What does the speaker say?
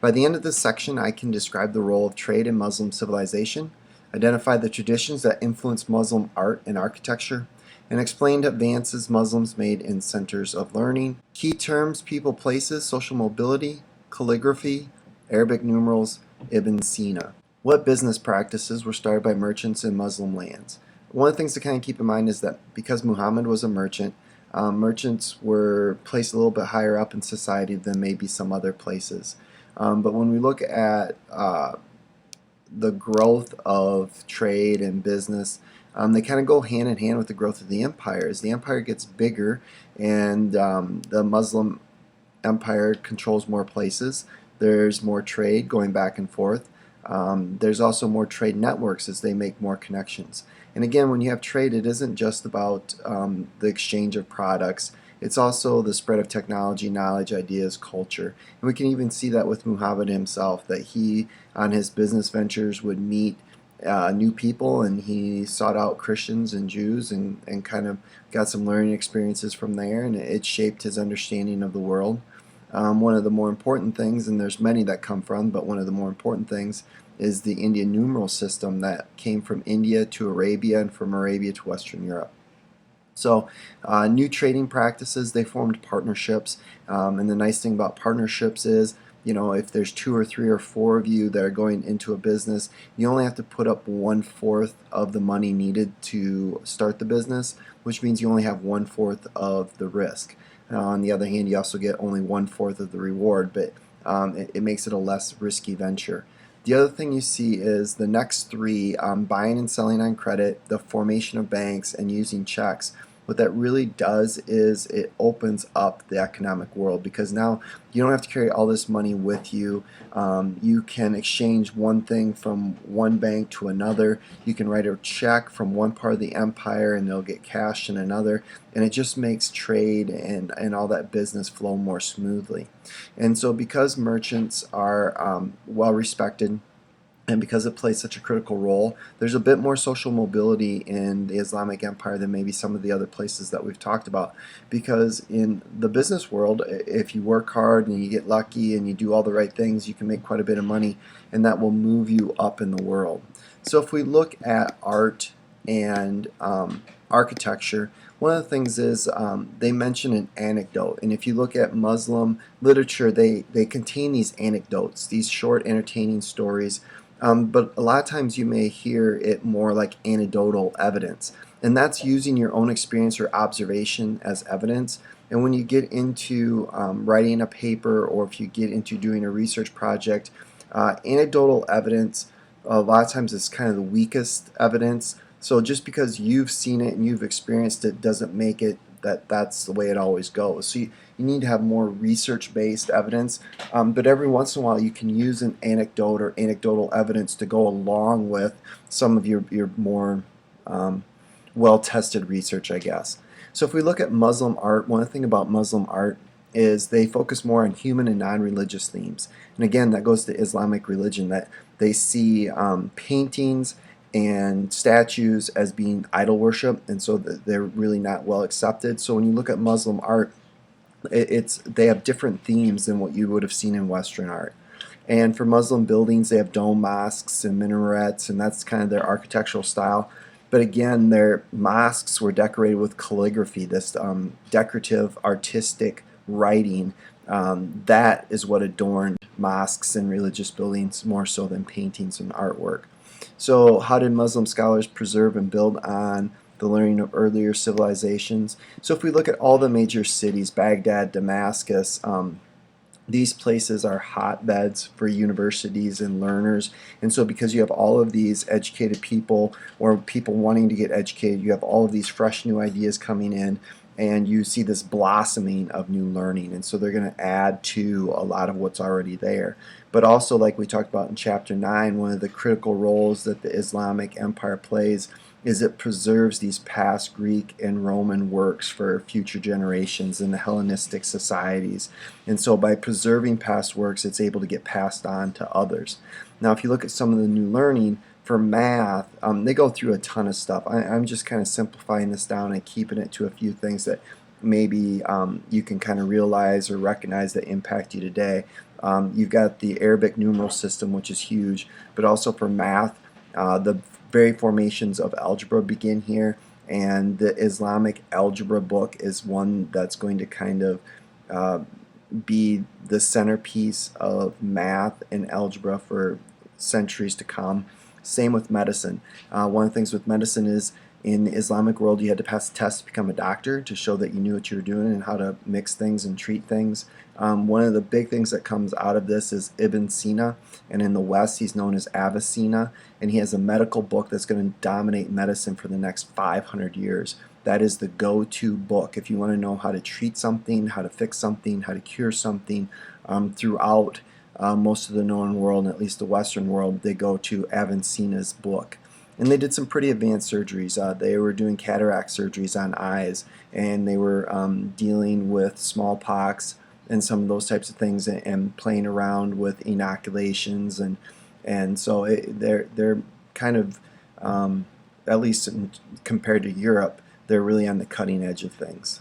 By the end of this section, I can describe the role of trade in Muslim civilization, identify the traditions that influence Muslim art and architecture, and explain advances Muslims made in centers of learning, key terms, people, places, social mobility, calligraphy, Arabic numerals, Ibn Sina. What business practices were started by merchants in Muslim lands? One of the things to kind of keep in mind is that because Muhammad was a merchant, merchants were placed a little bit higher up in society than maybe some other places. But when we look at the growth of trade and business, they kind of go hand in hand with the growth of the empire. As the empire gets bigger and the Muslim empire controls more places, there's more trade going back and forth. There's also more trade networks as they make more connections. And again, when you have trade, it isn't just about the exchange of products. It's also the spread of technology, knowledge, ideas, culture. And we can even see that with Muhammad himself, that he, on his business ventures, would meet new people, and he sought out Christians and Jews and kind of got some learning experiences from there, and it shaped his understanding of the world. One of the more important things, and there's many that come from, but one of the more important things is the Indian numeral system that came from India to Arabia and from Arabia to Western Europe. So new trading practices, they formed partnerships, and the nice thing about partnerships is, you know, if there's 2 or 3 or 4 of you that are going into a business, you only have to put up 1/4 of the money needed to start the business, which means you only have 1/4 of the risk. On the other hand, you also get only 1/4 of the reward, but it makes it a less risky venture. The other thing you see is the next 3, buying and selling on credit, the formation of banks, and using checks. What that really does is it opens up the economic world, because now you don't have to carry all this money with you. You can exchange one thing from one bank to another. You can write a check from one part of the empire and they'll get cashed in another, and it just makes trade and all that business flow more smoothly. And so because merchants are well respected, and because it plays such a critical role, there's a bit more social mobility in the Islamic Empire than maybe some of the other places that we've talked about. Because in the business world, if you work hard and you get lucky and you do all the right things, you can make quite a bit of money, and that will move you up in the world. So if we look at art and architecture, one of the things is they mention an anecdote, and if you look at Muslim literature, they contain these anecdotes, these short entertaining stories. But a lot of times you may hear it more like anecdotal evidence, and that's using your own experience or observation as evidence. And when you get into writing a paper, or if you get into doing a research project, anecdotal evidence a lot of times is kind of the weakest evidence. So just because you've seen it and you've experienced it doesn't make it that's the way it always goes. So you need to have more research-based evidence, but every once in a while you can use an anecdote or anecdotal evidence to go along with some of your more well-tested research, I guess. So if we look at Muslim art, one thing about Muslim art is they focus more on human and non-religious themes. And again, that goes to Islamic religion, that they see paintings and statues as being idol worship, and so they're really not well accepted. So when you look at Muslim art, they have different themes than what you would have seen in Western art. And for Muslim buildings, they have dome mosques and minarets, and that's kind of their architectural style. But again, their mosques were decorated with calligraphy, this decorative, artistic writing. That is what adorned mosques and religious buildings more so than paintings and artwork. So how did Muslim scholars preserve and build on the learning of earlier civilizations? So if we look at all the major cities, Baghdad, Damascus, these places are hotbeds for universities and learners. And so because you have all of these educated people, or people wanting to get educated, you have all of these fresh new ideas coming in, and you see this blossoming of new learning, and so they're going to add to a lot of what's already there. But also, like we talked about in chapter 9, one of the critical roles that the Islamic Empire plays is it preserves these past Greek and Roman works for future generations in the Hellenistic societies. And so by preserving past works, it's able to get passed on to others. Now, if you look at some of the new learning, for math, they go through a ton of stuff. I'm just kind of simplifying this down and keeping it to a few things that maybe you can kind of realize or recognize that impact you today. You've got the Arabic numeral system, which is huge, but also for math, the very formations of algebra begin here, and the Islamic algebra book is one that's going to kind of uh, be the centerpiece of math and algebra for centuries to come. Same with medicine. One of the things with medicine is in the Islamic world you had to pass a test to become a doctor to show that you knew what you were doing and how to mix things and treat things. One of the big things that comes out of this is Ibn Sina, and in the West he's known as Avicenna, and he has a medical book that's going to dominate medicine for the next 500 years. That is the go-to book if you want to know how to treat something, how to fix something, how to cure something. Throughout most of the known world, and at least the Western world, they go to Avicenna's book. And they did some pretty advanced surgeries. They were doing cataract surgeries on eyes, and they were dealing with smallpox and some of those types of things, and playing around with inoculations, and so they're kind of at least compared to Europe, they're really on the cutting edge of things.